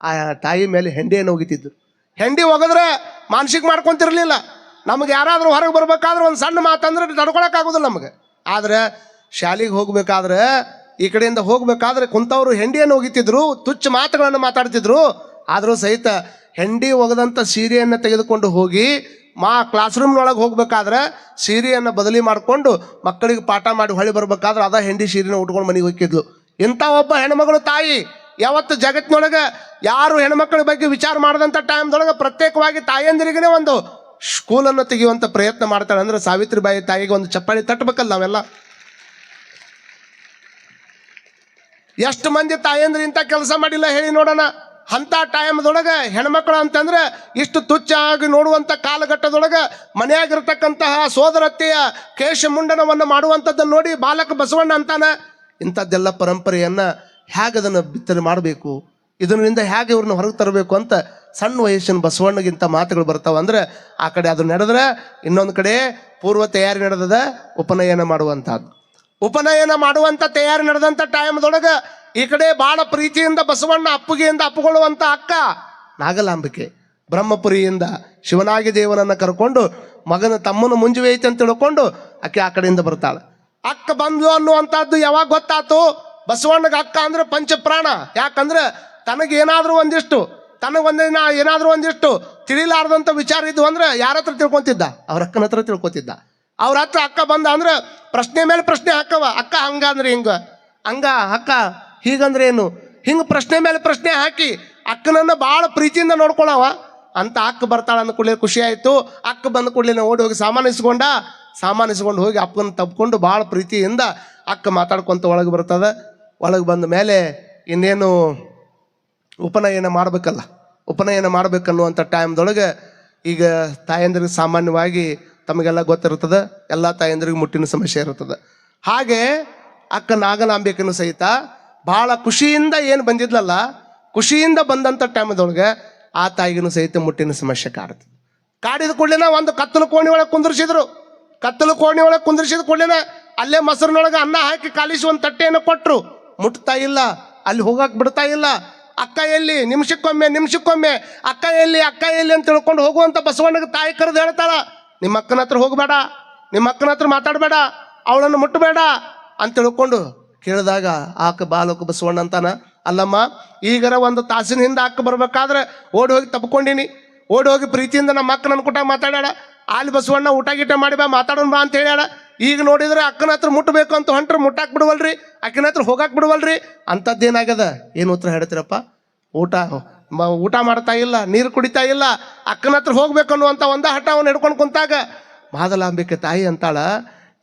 ಆ ತಾಯಿ ಮೇಲೆ ಹೆಂಡಿಯನ್ನು ಒಗಿತಿದ್ರು. ಹೆಂಡಿ ಒಗದ್ರೆ ಮಾನಸಿಕ ಮಾಡ್ಕೊಂತಿರ್ಲಿಲ್ಲ. ನಮ್ಗೆ ಯಾರಾದರೂ ಹೊರಗೆ ಬರ್ಬೇಕಾದ್ರೆ ಒಂದು ಸಣ್ಣ ಮಾತಂದ್ರೆ ತಡ್ಕೊಳಕ್ಕಾಗೋದಿಲ್ಲ ನಮಗೆ. ಆದರೆ ಶಾಲೆಗೆ ಹೋಗ್ಬೇಕಾದ್ರೆ ಈ ಕಡೆಯಿಂದ ಹೋಗ್ಬೇಕಾದ್ರೆ ಕುಂತವರು ಹೆಂಡಿಯನ್ನು ಒಗಿತಿದ್ರು, ತುಚ್ಚ ಮಾತುಗಳನ್ನು ಮಾತಾಡ್ತಿದ್ರು. ಆದರೂ ಸಹಿತ ಹೆಂಡಿ ಒಗದಂಥ ಸೀರೆಯನ್ನು ತೆಗೆದುಕೊಂಡು ಹೋಗಿ ಕ್ಲಾಸ್ ರೂಮ್ನೊಳಗೆ ಹೋಗ್ಬೇಕಾದ್ರೆ ಸೀರೆಯನ್ನು ಬದಲಿ ಮಾಡಿಕೊಂಡು ಮಕ್ಕಳಿಗೆ ಪಾಠ ಮಾಡಿ ಹೊಳಿ ಬರ್ಬೇಕಾದ್ರೆ ಅದ ಹೆಂಡಿ ಸೀರೆನ ಉಟ್ಕೊಂಡು ಮನೆಗೆ ಹೋಗಿದ್ಲು. ಇಂಥ ಒಬ್ಬ ಹೆಣ್ಮಗಳು ತಾಯಿ ಯಾವತ್ತು ಜಗತ್ತಿನೊಳಗೆ ಯಾರು ಹೆಣ್ಮಕ್ಳ ಬಗ್ಗೆ ವಿಚಾರ ಮಾಡಿದಂಥ ಟೈಮ್ದೊಳಗೆ ಪ್ರತ್ಯೇಕವಾಗಿ ತಾಯಂದಿರಿಗೇ ಒಂದು ಸ್ಕೂಲನ್ನು ತೆಗೆಯುವಂಥ ಪ್ರಯತ್ನ ಮಾಡ್ತಾಳೆ. ಅಂದರೆ ಸಾವಿತ್ರಿಬಾಯಿ ತಾಯಿಗೆ ಒಂದು ಚಪ್ಪಾಳಿ ತಟ್ಟಬೇಕಲ್ಲ ನಾವೆಲ್ಲ. ಎಷ್ಟು ಮಂದಿ ತಾಯಂದ್ರೆ ಇಂಥ ಕೆಲಸ ಮಾಡಿಲ್ಲ ಹೇಳಿ ನೋಡೋಣ. ಅಂಥ ಟೈಮ್ದೊಳಗೆ ಹೆಣ್ಮಕ್ಳು ಅಂತಂದ್ರೆ ಇಷ್ಟು ತುಚ್ಛಾಗಿ ನೋಡುವಂಥ ಕಾಲಘಟ್ಟದೊಳಗೆ ಮನೆಯಾಗಿರ್ತಕ್ಕಂತಹ ಸೋದರತ್ತೆಯ ಕೇಶಮುಂಡನವನ್ನು ಮಾಡುವಂಥದ್ದನ್ನು ನೋಡಿ ಬಾಲಕ ಬಸವಣ್ಣ ಅಂತಾನೆ. ಇಂಥದ್ದೆಲ್ಲ ಪರಂಪರೆಯನ್ನು ಹೇಗೆ ಅದನ್ನು ಬಿತ್ತನೆ ಮಾಡಬೇಕು, ಇದರಿಂದ ಹೇಗೆ ಇವ್ರನ್ನ ಹೊರಗೆ ತರಬೇಕು ಅಂತ ಸಣ್ಣ ವಯಸ್ಸಿನ ಬಸವಣ್ಣಗಿಂತ ಮಾತುಗಳು ಬರ್ತಾವೆ. ಅಂದರೆ ಆ ಕಡೆ ಅದು ನಡೆದ್ರೆ ಇನ್ನೊಂದು ಕಡೆ ಪೂರ್ವ ತಯಾರಿ ನಡೆದದ ಉಪನಯನ ಮಾಡುವಂಥದ್ದು. ಉಪನಯನ ಮಾಡುವಂಥ ತಯಾರಿ ನಡೆದಂಥ ಟೈಮ್ದೊಳಗೆ ಈ ಕಡೆ ಭಾಳ ಪ್ರೀತಿಯಿಂದ ಬಸವಣ್ಣ ಅಪ್ಪುಗೆಯಿಂದ ಅಪ್ಪುಕೊಳ್ಳುವಂಥ ಅಕ್ಕ ನಾಗಲಾಂಬಿಕೆ ಬ್ರಹ್ಮಪುರಿಯಿಂದ ಶಿವನಾಗಿ ದೇವನನ್ನು ಕರ್ಕೊಂಡು ಮಗನ ತಮ್ಮನ ಮುಂಜುವೆ ಐತೆ ಅಂತ ತಿಳ್ಕೊಂಡು ಆಕೆ ಆ ಕಡೆಯಿಂದ ಬರ್ತಾಳೆ. ಅಕ್ಕ ಬಂದ್ಲು ಅನ್ನುವಂಥದ್ದು ಯಾವಾಗ ಗೊತ್ತಾತು? ಬಸವಣ್ಣಗೆ ಅಕ್ಕ ಅಂದ್ರೆ ಪಂಚಪ್ರಾಣ. ಯಾಕಂದ್ರೆ ತನಗೇನಾದ್ರೂ ಒಂದಿಷ್ಟು ಏನಾದರೂ ಒಂದಿಷ್ಟು ತಿಳಿಲಾರ್ದಂಥ ವಿಚಾರ ಇದ್ವು ಅಂದ್ರೆ ಯಾರ ಹತ್ರ ತಿಳ್ಕೊತಿದ್ದ? ಅವ್ರ ಅಕ್ಕನ ಹತ್ರ ತಿಳ್ಕೊತಿದ್ದ. ಅವ್ರ ಹತ್ರ ಅಕ್ಕ ಬಂದ ಅಂದ್ರೆ ಪ್ರಶ್ನೆ ಮೇಲೆ ಪ್ರಶ್ನೆ ಹಾಕವ. ಅಕ್ಕ ಹಂಗಂದ್ರೆ ಹಂಗ ಅಕ್ಕ ಹೀಗಂದ್ರೆ ಏನು, ಹಿಂಗೆ ಪ್ರಶ್ನೆ ಮೇಲೆ ಪ್ರಶ್ನೆ ಹಾಕಿ ಅಕ್ಕನನ್ನು ಭಾಳ ಪ್ರೀತಿಯಿಂದ ನೋಡ್ಕೊಳವ ಅಂತ ಅಕ್ಕ ಬರ್ತಾಳೆ ಅಂದ ಕೂಡಲೇ ಖುಷಿ ಆಯಿತು. ಅಕ್ಕ ಬಂದ ಕೂಡಲೇ ಓಡಿ ಹೋಗಿ ಸಾಮಾನಿಸ್ಕೊಂಡು ಹೋಗಿ ಅಪ್ಪನ ತಪ್ಕೊಂಡು ಭಾಳ ಪ್ರೀತಿಯಿಂದ ಅಕ್ಕ ಮಾತಾಡ್ಕೊತ ಒಳಗೆ ಬರ್ತದೆ. ಒಳಗೆ ಬಂದ ಮೇಲೆ ಇನ್ನೇನು ಉಪನಯನ ಮಾಡಬೇಕನ್ನುವಂಥ ಟೈಮ್ದೊಳಗೆ ಈಗ ತಾಯಂದ್ರಿಗೆ ಸಾಮಾನ್ಯವಾಗಿ ತಮಗೆಲ್ಲ ಗೊತ್ತಿರ್ತದೆ, ಎಲ್ಲ ತಾಯಂದ್ರಿಗೆ ಮುಟ್ಟಿನ ಸಮಸ್ಯೆ ಇರ್ತದೆ. ಹಾಗೆ ಅಕ್ಕ ನಾಗಲಾಂಬಿಕೆನೂ ಸಹಿತ ಭಾಳ ಖುಷಿಯಿಂದ ಏನು ಬಂದಿದ್ಲಲ್ಲ, ಖುಷಿಯಿಂದ ಬಂದಂಥ ಟೈಮ್ದೊಳಗೆ ಆ ತಾಯಿಗೂ ಸಹಿತ ಮುಟ್ಟಿನ ಸಮಸ್ಯೆ ಕಾಡಿದ ಕೂಡಲೇ ಒಂದು ಕತ್ತಲು ಕೋಣಿ ಒಳಗೆ ಕುಂದಿರ್ಸಿದ್ರು. ಕತ್ತಲು ಕೋಣಿ ಒಳಗೆ ಕುಂದಿರ್ಸಿದ ಕೂಡಲೇ ಅಲ್ಲೇ ಮೊಸರಿನೊಳಗೆ ಅನ್ನ ಹಾಕಿ ಕಾಲಿಸಿ ಒಂದು ತಟ್ಟೆಯನ್ನು ಕೊಟ್ಟರು. ಮುಟ್ತಾ ಇಲ್ಲ, ಅಲ್ಲಿ ಹೋಗಕ್ಕೆ ಬಿಡ್ತಾ ಇಲ್ಲ. ಅಕ್ಕ ಎಲ್ಲಿ, ನಿಮಿಷಕ್ಕೊಮ್ಮೆ ಅಕ್ಕ ಎಲ್ಲಿ ಅಂತ ತಿಳ್ಕೊಂಡು ಹೋಗುವಂಥ ಬಸವಣ್ಣಗೆ ತಾಯಿ ಕರೆದು ಹೇಳ್ತಾಳ, ನಿಮ್ಮ ಅಕ್ಕನ ಹತ್ರ ಹೋಗಬೇಡ, ನಿಮ್ಮ ಅಕ್ಕನ ಹತ್ರ ಮಾತಾಡಬೇಡ, ಅವಳನ್ನು ಮುಟ್ಟಬೇಡ ಅಂತ ತಿಳ್ಕೊಂಡು ಕೇಳಿದಾಗ ಆಕ ಬಾಲಕ ಬಸವಣ್ಣ ಅಂತಾನ, ಅಲ್ಲಮ್ಮ ಈಗರ ಒಂದು ತಾಸಿನ ಹಿಂದೆ ಅಕ್ಕ ಬರ್ಬೇಕಾದ್ರೆ ಓಡಿ ಹೋಗಿ ತಪ್ಕೊಂಡಿನಿ, ಓಡಿ ಹೋಗಿ ಪ್ರೀತಿಯಿಂದ ನಮ್ಮ ಅಕ್ಕ ನನ್ನ ಕೂಟ ಮಾತಾಡ್ಯಾಳ, ಅಲ್ಲಿ ಬಸವಣ್ಣ ಊಟ ಗೀಟ ಮಾಡಿ ಬಾ ಮಾತಾಡೋಣ ಬಾ ಅಂತ ಹೇಳ್ಯಾಳ. ಈಗ ನೋಡಿದ್ರೆ ಅಕ್ಕನ ಹತ್ರ ಮುಟ್ಟಬೇಕು ಅಂತ ಹೊಂಟ್ರೆ ಮುಟ್ಟಾಕ್ ಬಿಡುವಲ್ರಿ, ಅಕ್ಕನ ಹತ್ರ ಹೋಗಾಕ್ ಬಿಡುವಲ್ರಿ. ಅಂಥದ್ದೇನಾಗ್ಯದ? ಏನು ಉತ್ತರ ಹೇಳ್ತೀರಪ್ಪ? ಊಟ ಮಾಡ್ತಾ ಇಲ್ಲ, ನೀರು ಕುಡಿತಾ ಇಲ್ಲ, ಅಕ್ಕನ ಹತ್ರ ಹೋಗ್ಬೇಕು ಅನ್ನುವಂಥ ಒಂದು ಹಠ ಅವನು ಹಿಡ್ಕೊಂಡು ಕುಂತಾಗ ಮಾದಲಾಂಬಿಕೆ ತಾಯಿ ಅಂತಾಳ,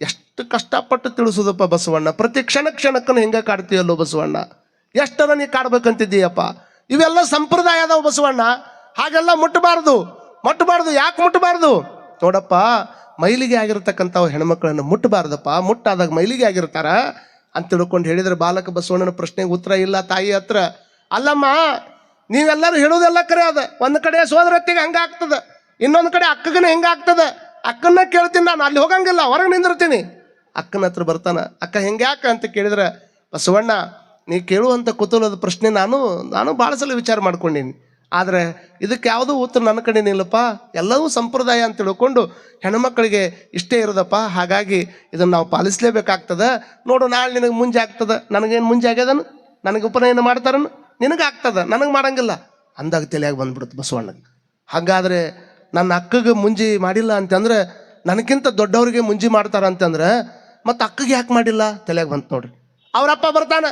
ಎಷ್ಟು ಕಷ್ಟಪಟ್ಟು ತಿಳಿಸೋದಪ್ಪ ಬಸವಣ್ಣ, ಪ್ರತಿ ಕ್ಷಣಕ್ಕನ್ನು ಹಿಂಗೆ ಕಾಡ್ತೀಯಲ್ಲೋ ಬಸವಣ್ಣ, ಎಷ್ಟರ ನೀ ಕಾಡ್ಬೇಕಂತಿದ್ದೀಯಪ್ಪ. ಇವೆಲ್ಲ ಸಂಪ್ರದಾಯ ಅದಾವ ಬಸವಣ್ಣ, ಹಾಗೆಲ್ಲ ಮುಟ್ಟಬಾರ್ದು. ಯಾಕೆ ಮುಟ್ಟಬಾರ್ದು? ನೋಡಪ್ಪ, ಮೈಲಿಗೆ ಆಗಿರ್ತಕ್ಕಂಥವು ಹೆಣ್ಮಕ್ಳನ್ನು ಮುಟ್ಟಬಾರ್ದಪ್ಪ, ಮುಟ್ಟಾದಾಗ ಮೈಲಿಗೆ ಆಗಿರ್ತಾರ ಅಂತ ತಿಳ್ಕೊಂಡು ಹೇಳಿದ್ರೆ ಬಾಲಕ ಬಸವಣ್ಣನ ಪ್ರಶ್ನೆಗೆ ಉತ್ತರ ಇಲ್ಲ ತಾಯಿ ಹತ್ರ. ಅಲ್ಲಮ್ಮ, ನೀವೆಲ್ಲರೂ ಹೇಳೋದೆಲ್ಲ ಕರೆ ಅದ. ಒಂದು ಕಡೆ ಸೋದರತ್ತಿಗೆ ಹಂಗಾಗ್ತದೆ, ಇನ್ನೊಂದು ಕಡೆ ಅಕ್ಕಗನ ಹಿಂಗಾಗ್ತದೆ. ಅಕ್ಕನ್ನ ಕೇಳ್ತೀನಿ ನಾನು, ಅಲ್ಲಿ ಹೋಗಂಗಿಲ್ಲ, ಹೊರಗೆ ನಿಂದಿರ್ತೀನಿ. ಅಕ್ಕನ ಹತ್ರ ಬರ್ತಾನ, ಅಕ್ಕ ಹೆಂಗ್ಯಾಕ ಅಂತ ಕೇಳಿದ್ರೆ, ಬಸವಣ್ಣ ನೀ ಕೇಳುವಂಥ ಕುತೂಹಲದ ಪ್ರಶ್ನೆ ನಾನು ಭಾಳ ಸಲ ವಿಚಾರ ಮಾಡ್ಕೊಂಡೀನಿ, ಆದರೆ ಇದಕ್ಕೆ ಯಾವುದೂ ಉತ್ತರ ನನ್ನ ಕಡೆ ನಿಲ್ಲಪ್ಪ, ಎಲ್ಲವೂ ಸಂಪ್ರದಾಯ ಅಂತ ತಿಳ್ಕೊಂಡು ಹೆಣ್ಮಕ್ಳಿಗೆ ಇಷ್ಟೇ ಇರೋದಪ್ಪ, ಹಾಗಾಗಿ ಇದನ್ನು ನಾವು ಪಾಲಿಸಲೇಬೇಕಾಗ್ತದೆ. ನೋಡು, ನಾಳೆ ನಿನಗೆ ಮುಂಜೆ ಆಗ್ತದೆ, ನನಗೇನು ಮುಂಜೆ ಆಗ್ಯದನು, ನನಗೆ ಉಪನಯನ ಮಾಡ್ತಾರನು, ನಿನಗೆ ಆಗ್ತದೆ, ನನಗೆ ಮಾಡಂಗಿಲ್ಲ ಅಂದಾಗ ತಲೆಯಾಗಿ ಬಂದ್ಬಿಡುತ್ತೆ ಬಸವಣ್ಣಗೆ. ಹಾಗಾದರೆ ನನ್ನ ಅಕ್ಕಗೆ ಮುಂಜಿ ಮಾಡಿಲ್ಲ ಅಂತಂದ್ರೆ ನನಗಿಂತ ದೊಡ್ಡವ್ರಿಗೆ ಮುಂಜಿ ಮಾಡ್ತಾರ ಅಂತಂದ್ರೆ ಮತ್ತು ಅಕ್ಕಗೆ ಯಾಕೆ ಮಾಡಿಲ್ಲ ತಲೆಯಾಗಿ ಬಂತು ನೋಡ್ರಿ. ಅವರಪ್ಪ ಬರ್ತಾನೆ,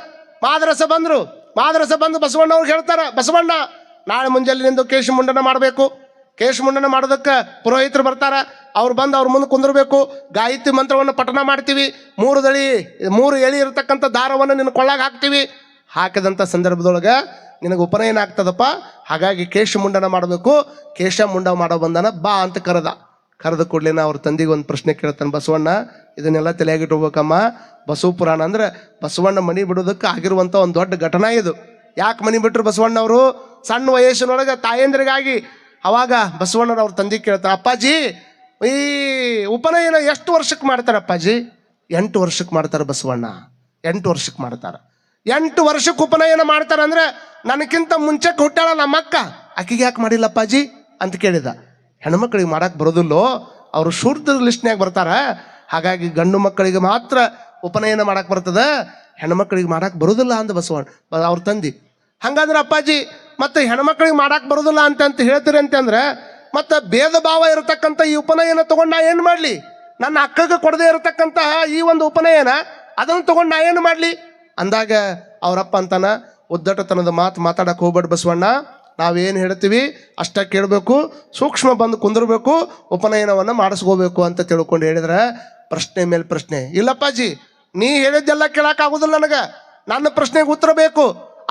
ಮಾದರಸ ಬಂದು ಬಸವಣ್ಣವ್ರಿಗೆ ಹೇಳ್ತಾರೆ, ಬಸವಣ್ಣ ನಾಳೆ ಮುಂಜಾನೆ ನಿಂದು ಕೇಶಮುಂಡನ ಮಾಡಬೇಕು. ಕೇಶಮುಂಡನ ಮಾಡೋದಕ್ಕೆ ಪುರೋಹಿತರು ಬರ್ತಾರ, ಅವ್ರು ಬಂದು ಅವ್ರ ಮುಂದೆ ಕುಂದಿರ್ಬೇಕು. ಗಾಯತ್ರಿ ಮಂತ್ರವನ್ನು ಪಠನ ಮಾಡ್ತೀವಿ. 3 ಎಳಿ ಇರತಕ್ಕಂಥ ದಾರವನ್ನು ನಿನ್ನ ಕೊಳ್ಳಾಗ ಹಾಕ್ತೀವಿ. ಹಾಕಿದಂಥ ಸಂದರ್ಭದೊಳಗೆ ನಿನಗೆ ಉಪನಯನ ಆಗ್ತದಪ್ಪ, ಹಾಗಾಗಿ ಕೇಶಮುಂಡನ ಮಾಡಬೇಕು. ಕೇಶಮುಂಡ ಮಾಡೋ ಬಂದನ ಬಾ ಅಂತ ಕರೆದ ಕೂಡಲೇ ಅವ್ರ ತಂದೆಗೆ ಒಂದು ಪ್ರಶ್ನೆ ಕೇಳ್ತಾನೆ ಬಸವಣ್ಣ, ಇದನ್ನೆಲ್ಲ ತಲೆಯಾಗಿಟ್ಕೋಬೇಕಮ್ಮ. ಬಸವ ಪುರಾಣ ಅಂದರೆ ಬಸವಣ್ಣ ಮನೆ ಬಿಡೋದಕ್ಕೆ ಆಗಿರುವಂಥ ಒಂದು ದೊಡ್ಡ ಘಟನಾ ಇದು. ಯಾಕೆ ಮನೆ ಬಿಟ್ಟರು ಬಸವಣ್ಣವರು? ಸಣ್ಣ ವಯಸ್ಸಿನೊಳಗೆ ತಾಯಂದ್ರಿಗಾಗಿ. ಅವಾಗ ಬಸವಣ್ಣನ ಅವ್ರ ತಂದೆ ಕೇಳ್ತಾರೆ, ಅಪ್ಪಾಜಿ ಈ ಉಪನಯನ ಎಷ್ಟು ವರ್ಷಕ್ಕೆ ಮಾಡ್ತಾರೆ ಅಪ್ಪಾಜಿ? 8 ವರ್ಷಕ್ಕೆ ಮಾಡ್ತಾರೆ ಬಸವಣ್ಣ, 8 ವರ್ಷಕ್ಕೆ ಮಾಡ್ತಾರೆ. 8 ವರ್ಷಕ್ಕೆ ಉಪನಯನ ಮಾಡ್ತಾರಂದ್ರೆ ನನಗಿಂತ ಮುಂಚೆಕ್ಕೆ ಹುಟ್ಟಾಳ ನಮ್ಮಕ್ಕ, ಆಕಿಗೆ ಯಾಕೆ ಮಾಡಿಲ್ಲ ಅಪ್ಪಾಜಿ ಅಂತ ಕೇಳಿದ. ಹೆಣ್ಮಕ್ಳಿಗೆ ಮಾಡಕ್ಕೆ ಬರೋದಿಲ್ಲೋ, ಅವರು ಶೂದ್ರ ಲಿಸ್ಟ್ನ್ಯಾಗ ಬರ್ತಾರ, ಹಾಗಾಗಿ ಗಂಡು ಮಕ್ಕಳಿಗೆ ಮಾತ್ರ ಉಪನಯನ ಮಾಡಕ್ಕೆ ಬರ್ತದ, ಹೆಣ್ಮಕ್ಳಿಗೆ ಮಾಡಕ್ಕೆ ಬರೋದಿಲ್ಲ ಅಂದ ಬಸವಣ್ಣ ಅವ್ರ ತಂದಿ. ಹಂಗಂದ್ರೆ ಅಪ್ಪಾಜಿ ಮತ್ತು ಹೆಣ್ಮಕ್ಳಿಗೆ ಮಾಡಕ್ಕೆ ಬರೋದಿಲ್ಲ ಅಂತ ಹೇಳ್ತೀರಿ ಅಂತಂದ್ರೆ ಮತ್ತು ಭೇದ ಭಾವ ಇರತಕ್ಕಂಥ ಈ ಉಪನಯನ ತೊಗೊಂಡು ನಾ ಏನು ಮಾಡಲಿ? ನನ್ನ ಅಕ್ಕಗೆ ಕೊಡದೇ ಇರತಕ್ಕಂತಹ ಈ ಒಂದು ಉಪನಯನ ಅದನ್ನು ತೊಗೊಂಡು ನಾ ಏನು ಮಾಡಲಿ ಅಂದಾಗ ಅವರಪ್ಪ ಅಂತಾನ, ಉದ್ದಟತನದ ಮಾತಾಡಕ್ಕೆ ಹೋಗ್ಬೇಡ ಬಸವಣ್ಣ, ನಾವೇನು ಹೇಳ್ತೀವಿ ಅಷ್ಟ ಕೇಳಬೇಕು, ಸೂಕ್ಷ್ಮ ಬಂದು ಕುಂದಿರ್ಬೇಕು, ಉಪನಯನವನ್ನು ಮಾಡಿಸ್ಕೋಬೇಕು ಅಂತ ತಿಳ್ಕೊಂಡು ಹೇಳಿದ್ರೆ ಪ್ರಶ್ನೆ ಮೇಲೆ ಪ್ರಶ್ನೆ. ಇಲ್ಲಪ್ಪಾಜಿ, ನೀ ಹೇಳಿದ್ದೆಲ್ಲ ಕೇಳೋಕ್ಕಾಗೋದಿಲ್ಲ ನನಗೆ, ನನ್ನ ಪ್ರಶ್ನೆಗೆ ಉತ್ತರ ಬೇಕು,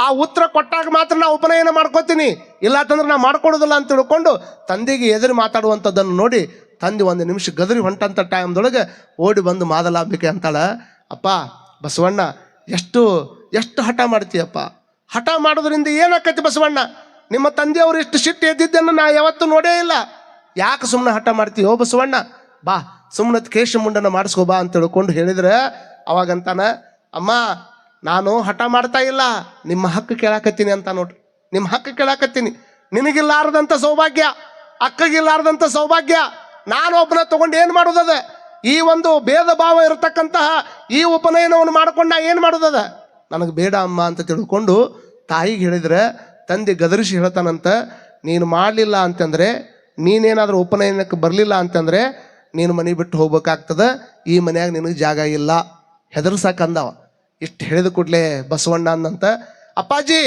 ಆ ಉತ್ತರ ಕೊಟ್ಟಾಗ ಮಾತ್ರ ನಾ ಉಪನಯನ ಮಾಡ್ಕೋತೀನಿ, ಇಲ್ಲ ಅಂತಂದ್ರೆ ನಾ ಮಾಡ್ಕೊಡೋದಿಲ್ಲ ಅಂತ ತಿಳ್ಕೊಂಡು ತಂದೆಗೆ ಎದುರು ಮಾತಾಡುವಂಥದ್ದನ್ನು ನೋಡಿ ತಂದೆ 1 ನಿಮಿಷ ಗದರಿ ಹೊಂಟಂಥ ಟೈಮ್ದೊಳಗೆ ಓಡಿ ಬಂದು ಮಾದಲಾಂಬಿಕೆ ಅಂತಾಳ, ಅಪ್ಪ ಬಸವಣ್ಣ ಎಷ್ಟು ಹಠ ಮಾಡ್ತೀಯಪ್ಪ, ಹಠ ಮಾಡೋದ್ರಿಂದ ಏನಾಕೈತಿ ಬಸವಣ್ಣ? ನಿಮ್ಮ ತಂದೆಯವರು ಇಷ್ಟು ಸಿಟ್ಟು ಎದ್ದಿದ್ದನ್ನು ನಾ ಯಾವತ್ತೂ ನೋಡೇ ಇಲ್ಲ, ಯಾಕೆ ಸುಮ್ಮನೆ ಹಠ ಮಾಡ್ತೀಯೋ ಬಸವಣ್ಣ, ಬಾ ಸುಮ್ಮನೆ ಕೇಶ ಮುಂಡನ ಮಾಡಿಸ್ಕೋ ಬಾ ಅಂತ ತಿಳ್ಕೊಂಡು ಹೇಳಿದ್ರೆ ಅವಾಗಂತಾನ, ಅಮ್ಮ ನಾನು ಹಠ ಮಾಡ್ತಾ ಇಲ್ಲ, ನಿಮ್ಮ ಹಕ್ಕು ಕೇಳಾಕತ್ತೀನಿ ಅಂತ ನೋಡ್ರಿ, ನಿಮ್ಮ ಹಕ್ಕು ಕೇಳಾಕತ್ತೀನಿ. ನಿನಗಿಲ್ಲಾರದಂಥ ಸೌಭಾಗ್ಯ, ಅಕ್ಕಗಿಲ್ಲಾರದಂಥ ಸೌಭಾಗ್ಯ ನಾನು ಒಬ್ಬನ ತೊಗೊಂಡು ಏನು ಮಾಡೋದದ? ಈ ಒಂದು ಭೇದ ಭಾವ ಇರತಕ್ಕಂತಹ ಈ ಉಪನಯನವನ್ನು ಮಾಡ್ಕೊಂಡು ನಾ ಏನು ಮಾಡೋದದ? ನನಗೆ ಬೇಡ ಅಮ್ಮ ಅಂತ ತಿಳ್ಕೊಂಡು ತಾಯಿಗೆ ಹೇಳಿದ್ರೆ ತಂದೆ ಗದರಿಸಿ ಹೇಳ್ತಾನಂತ, ನೀನು ಮಾಡಲಿಲ್ಲ ಅಂತಂದರೆ, ನೀನೇನಾದರೂ ಉಪನಯನಕ್ಕೆ ಬರಲಿಲ್ಲ ಅಂತಂದರೆ ನೀನು ಮನೆ ಬಿಟ್ಟು ಹೋಗ್ಬೇಕಾಗ್ತದೆ, ಈ ಮನ್ಯಾಗ ನಿನಗೆ ಜಾಗ ಇಲ್ಲ, ಹೆದರ್ಸಾಕಂದವ. ಇಷ್ಟು ಹೇಳಿದ ಕೂಡಲೇ ಬಸವಣ್ಣ ಅಂದಂತ, ಅಪ್ಪಾಜಿ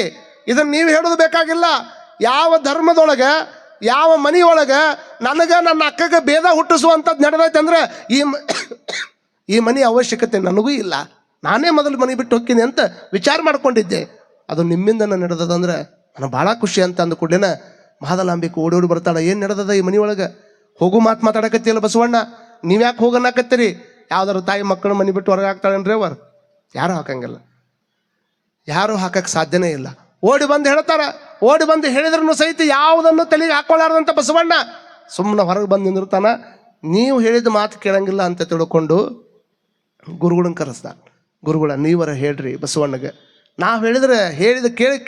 ಇದನ್ನು ನೀವು ಹೇಳೋದು ಬೇಕಾಗಿಲ್ಲ, ಯಾವ ಧರ್ಮದೊಳಗೆ ಯಾವ ಮನೆಯೊಳಗೆ ನನಗೆ ನನ್ನ ಅಕ್ಕಗೆ ಭೇದ ಹುಟ್ಟಿಸುವಂಥದ್ದು ನಡೆದೈತೆ ಅಂದ್ರೆ ಈ ಮನೆ ಅವಶ್ಯಕತೆ ನನಗೂ ಇಲ್ಲ, ನಾನೇ ಮೊದಲು ಮನೆ ಬಿಟ್ಟು ಹೋಗ್ತೀನಿ ಅಂತ ವಿಚಾರ ಮಾಡ್ಕೊಂಡಿದ್ದೆ, ಅದು ನಿಮ್ಮಿಂದ ನಡೆದದಂದ್ರೆ ನನಗೆ ಭಾಳ ಖುಷಿ ಅಂತ ಅಂದ ಕೂಡಲೇನ ಮಾದಲಾಂಬಿಕೆ ಓಡಿ ಬರ್ತಾಳೆ. ಏನು ನಡೆದದ ಈ ಮನೆಯೊಳಗೆ? ಹೋಗು ಮಾತಾಡಕತ್ತಿಲ್ಲ ಬಸವಣ್ಣ, ನೀವ್ಯಾಕೆ ಹೋಗನ್ನಕತ್ತೀರಿ? ಯಾವ್ದಾರು ತಾಯಿ ಮಕ್ಕಳು ಮನೆ ಬಿಟ್ಟು ಹೊರಗೆ ಹಾಕ್ತಾಳೇನ್ರಿ ಅವ್ರು? ಯಾರು ಹಾಕಂಗಿಲ್ಲ, ಯಾರು ಹಾಕಕ್ಕೆ ಸಾಧ್ಯನೇ ಇಲ್ಲ. ಓಡಿ ಬಂದು ಹೇಳ್ತಾರ, ಓಡಿ ಬಂದು ಹೇಳಿದ್ರೂ ಸಹಿತ ಯಾವುದನ್ನು ತಲೆಗೆ ಹಾಕೊಳ್ಳಾರ್ದಂಥ ಬಸವಣ್ಣ ಸುಮ್ಮನೆ ಹೊರಗೆ ಬಂದು ನಿಂದಿರ್ತಾನ. ನೀವು ಹೇಳಿದ ಮಾತು ಕೇಳಂಗಿಲ್ಲ ಅಂತ ತಿಳ್ಕೊಂಡು ಗುರುಗಳನ್ನ ಕರೆಸ್ದ. ಗುರುಗಳ ನೀವರ ಹೇಳ್ರಿ ಬಸವಣ್ಣಗೆ, ನಾವು ಹೇಳಿದ್ರೆ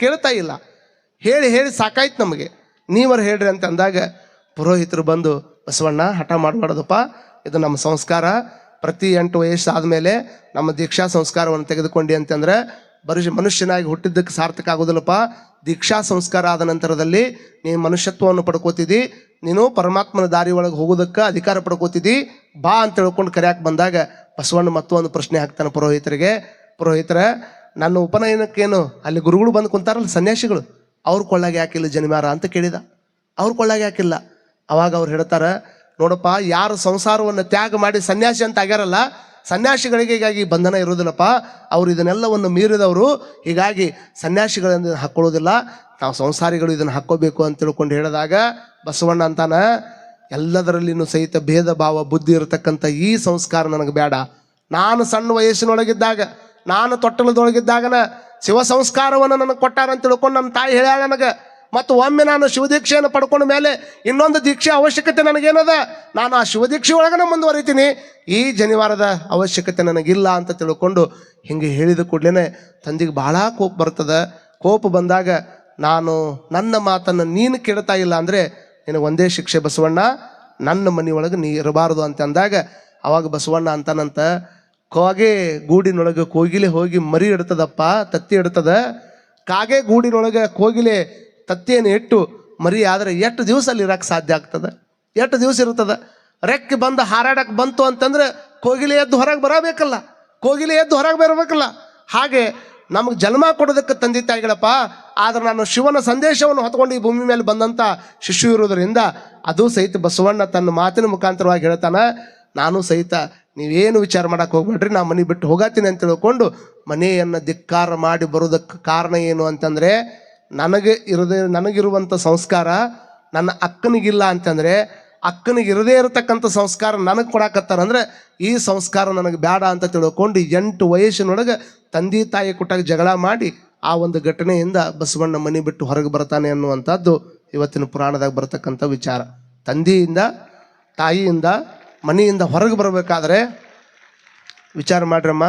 ಕೇಳ್ತಾ ಇಲ್ಲ, ಹೇಳಿ ಸಾಕಾಯ್ತು ನಮಗೆ, ನೀವರ ಹೇಳ್ರಿ ಅಂತ ಅಂದಾಗ ಪುರೋಹಿತರು ಬಂದು, ಬಸವಣ್ಣ ಹಠ ಮಾಡಬಾರ್ದಪ್ಪ, ಇದು ನಮ್ಮ ಸಂಸ್ಕಾರ, ಪ್ರತಿ 8 ವಯಸ್ಸು ಆದಮೇಲೆ ನಮ್ಮ ದೀಕ್ಷಾ ಸಂಸ್ಕಾರವನ್ನು ತೆಗೆದುಕೊಂಡು ಅಂತಂದ್ರೆ ಬರೀ ಮನುಷ್ಯನಾಗಿ ಹುಟ್ಟಿದ್ದಕ್ಕೆ ಸಾರ್ಥಕ ಆಗೋದಿಲ್ಲಪ್ಪ, ದೀಕ್ಷಾ ಸಂಸ್ಕಾರ ಆದ ನಂತರದಲ್ಲಿ ನೀನು ಮನುಷ್ಯತ್ವವನ್ನು ಪಡ್ಕೋತಿದ್ದಿ, ನೀನು ಪರಮಾತ್ಮನ ದಾರಿ ಒಳಗೆ ಹೋಗೋದಕ್ಕೆ ಅಧಿಕಾರ ಪಡ್ಕೋತಿದ್ದಿ, ಬಾ ಅಂತ ತಿಳ್ಕೊಂಡು ಕರೆಯಕ್ಕೆ ಬಂದಾಗ ಬಸವಣ್ಣ ಮತ್ತೊಂದು ಪ್ರಶ್ನೆ ಹಾಕ್ತಾನೆ ಪುರೋಹಿತರಿಗೆ. ಪುರೋಹಿತರ, ನನ್ನ ಉಪನಯನಕ್ಕೇನು ಅಲ್ಲಿ ಗುರುಗಳು ಬಂದು ಕುಂತಾರಲ್ಲ ಸನ್ಯಾಸಿಗಳು, ಅವ್ರ ಕೊಳ್ಳಾಗ ಯಾಕಿಲ್ಲ ಜನಿಮಾರ ಅಂತ ಕೇಳಿದ. ಅವ್ರ ಕೊಳ್ಳಾಗ ಯಾಕಿಲ್ಲ? ಅವಾಗ ಅವ್ರು ಹೇಳ್ತಾರೆ, ನೋಡಪ್ಪ, ಯಾರು ಸಂಸಾರವನ್ನು ತ್ಯಾಗ ಮಾಡಿ ಸನ್ಯಾಸಿ ಅಂತ ಆಗ್ಯಾರಲ್ಲ, ಸನ್ಯಾಸಿಗಳಿಗೆ ಹೀಗಾಗಿ ಬಂಧನ ಇರೋದಿಲ್ಲಪ್ಪ, ಅವರು ಇದನ್ನೆಲ್ಲವನ್ನು ಮೀರಿದವರು, ಹೀಗಾಗಿ ಸನ್ಯಾಸಿಗಳನ್ನು ಹಾಕ್ಕೊಳ್ಳೋದಿಲ್ಲ, ನಾವು ಸಂಸಾರಿಗಳು ಇದನ್ನು ಹಾಕ್ಕೋಬೇಕು ಅಂತ ತಿಳ್ಕೊಂಡು ಹೇಳಿದಾಗ ಬಸವಣ್ಣ ಅಂತಾನ, ಎಲ್ಲದರಲ್ಲಿನೂ ಸಹಿತ ಭೇದ ಭಾವ ಬುದ್ಧಿ ಇರತಕ್ಕಂಥ ಈ ಸಂಸ್ಕಾರ ನನಗೆ ಬೇಡ. ನಾನು ಸಣ್ಣ ವಯಸ್ಸಿನೊಳಗಿದ್ದಾಗ, ನಾನು ತೊಟ್ಟಲದೊಳಗಿದ್ದಾಗನ ಶಿವ ಸಂಸ್ಕಾರವನ್ನು ನನಗೆ ಕೊಟ್ಟಾರಂತ ತಿಳ್ಕೊಂಡು ನಮ್ಮ ತಾಯಿ ಹೇಳ್ಯಾಳ ನನಗೆ. ಮತ್ತು ಒಮ್ಮೆ ನಾನು ಶಿವದೀಕ್ಷೆಯನ್ನು ಪಡ್ಕೊಂಡ ಮೇಲೆ ಇನ್ನೊಂದು ದೀಕ್ಷೆ ಅವಶ್ಯಕತೆ ನನಗೇನದ, ನಾನು ಆ ಶಿವದೀಕ್ಷೆ ಒಳಗನೆ ಮುಂದುವರಿತೀನಿ, ಈ ಜನಿವಾರದ ಅವಶ್ಯಕತೆ ನನಗಿಲ್ಲ ಅಂತ ತಿಳ್ಕೊಂಡು ಹಿಂಗೆ ಹೇಳಿದ ಕೂಡಲೇ ತಂದೆಗೆ ಭಾಳ ಕೋಪ ಬರ್ತದೆ. ಕೋಪ ಬಂದಾಗ, ನಾನು ನನ್ನ ಮಾತನ್ನು ನೀನು ಕೇಳ್ತಾ ಇಲ್ಲ ಅಂದರೆ ನಿನಗೆ ಒಂದೇ ಶಿಕ್ಷೆ ಬಸವಣ್ಣ, ನನ್ನ ಮನೆಯೊಳಗೆ ನೀ ಇರಬಾರ್ದು ಅಂತ ಅಂದಾಗ ಅವಾಗ ಬಸವಣ್ಣ ಅಂತಾನಂತ, ಕಾಗೆ ಗೂಡಿನೊಳಗೆ ಕೋಗಿಲೆ ಹೋಗಿ ಮರಿ ಇಡ್ತದಪ್ಪ, ತತ್ತಿ ಇಡ್ತದ, ಕಾಗೆ ಗೂಡಿನೊಳಗೆ ಕೋಗಿಲೆ ತತ್ತಿಯನ್ನು ಇಟ್ಟು ಮರಿ ಆದರೆ ಎಷ್ಟು ದಿವಸ ಅಲ್ಲಿ ಇರೋಕ್ಕೆ ಸಾಧ್ಯ ಆಗ್ತದೆ? ಎಷ್ಟು ದಿವಸ ಇರ್ತದೆ? ರೆಕ್ಕೆ ಬಂದು ಹಾರಾಡಕ್ಕೆ ಬಂತು ಅಂತಂದ್ರೆ ಕೋಗಿಲೆ ಎದ್ದು ಹೊರಗೆ ಬರಬೇಕಲ್ಲ, ಕೋಗಿಲೆ ಎದ್ದು ಹೊರಗೆ ಬರಬೇಕಲ್ಲ. ಹಾಗೆ ನಮಗೆ ಜನ್ಮ ಕೊಡೋದಕ್ಕೆ ತಂದೆ ತಾಯಿಗಳಪ್ಪ, ಆದ್ರೆ ನಾನು ಶಿವನ ಸಂದೇಶವನ್ನು ಹೊತ್ಕೊಂಡು ಈ ಭೂಮಿ ಮೇಲೆ ಬಂದಂಥ ಶಿಶು ಇರೋದರಿಂದ ಅದು ಸಹಿತ ಬಸವಣ್ಣ ತನ್ನ ಮಾತಿನ ಮುಖಾಂತರವಾಗಿ ಹೇಳ್ತಾನೆ, ನಾನು ಸಹಿತ ನೀವೇನು ವಿಚಾರ ಮಾಡೋಕ್ಕೆ ಹೋಗ್ಬೇಡ್ರಿ, ನಾ ಮನೆ ಬಿಟ್ಟು ಹೋಗತ್ತೀನಿ ಅಂತ ತಿಳ್ಕೊಂಡು ಮನೆಯನ್ನು ಧಿಕ್ಕಾರ ಮಾಡಿ ಬರೋದಕ್ಕೆ ಕಾರಣ ಏನು ಅಂತಂದರೆ, ನನಗಿರುವಂಥ ಸಂಸ್ಕಾರ ನನ್ನ ಅಕ್ಕನಿಗಿಲ್ಲ ಅಂತಂದರೆ, ಅಕ್ಕನಿಗೆ ಇರದೇ ಇರತಕ್ಕಂಥ ಸಂಸ್ಕಾರ ನನಗೆ ಕೊಡಾಕತ್ತಾರಂದ್ರೆ ಈ ಸಂಸ್ಕಾರ ನನಗೆ ಬೇಡ ಅಂತ ತಿಳ್ಕೊಂಡು 8 ವಯಸ್ಸಿನೊಳಗೆ ತಂದೆ ತಾಯಿ ಕೊಟ್ಟಾಗ ಜಗಳ ಮಾಡಿ ಆ ಒಂದು ಘಟನೆಯಿಂದ ಬಸವಣ್ಣ ಮನೆ ಬಿಟ್ಟು ಹೊರಗೆ ಬರ್ತಾನೆ ಅನ್ನುವಂಥದ್ದು ಇವತ್ತಿನ ಪುರಾಣದಾಗ ಬರ್ತಕ್ಕಂಥ ವಿಚಾರ. ತಂದೆಯಿಂದ ತಾಯಿಯಿಂದ ಮನೆಯಿಂದ ಹೊರಗೆ ಬರಬೇಕಾದ್ರೆ ವಿಚಾರ ಮಾಡ್ರಮ್ಮ,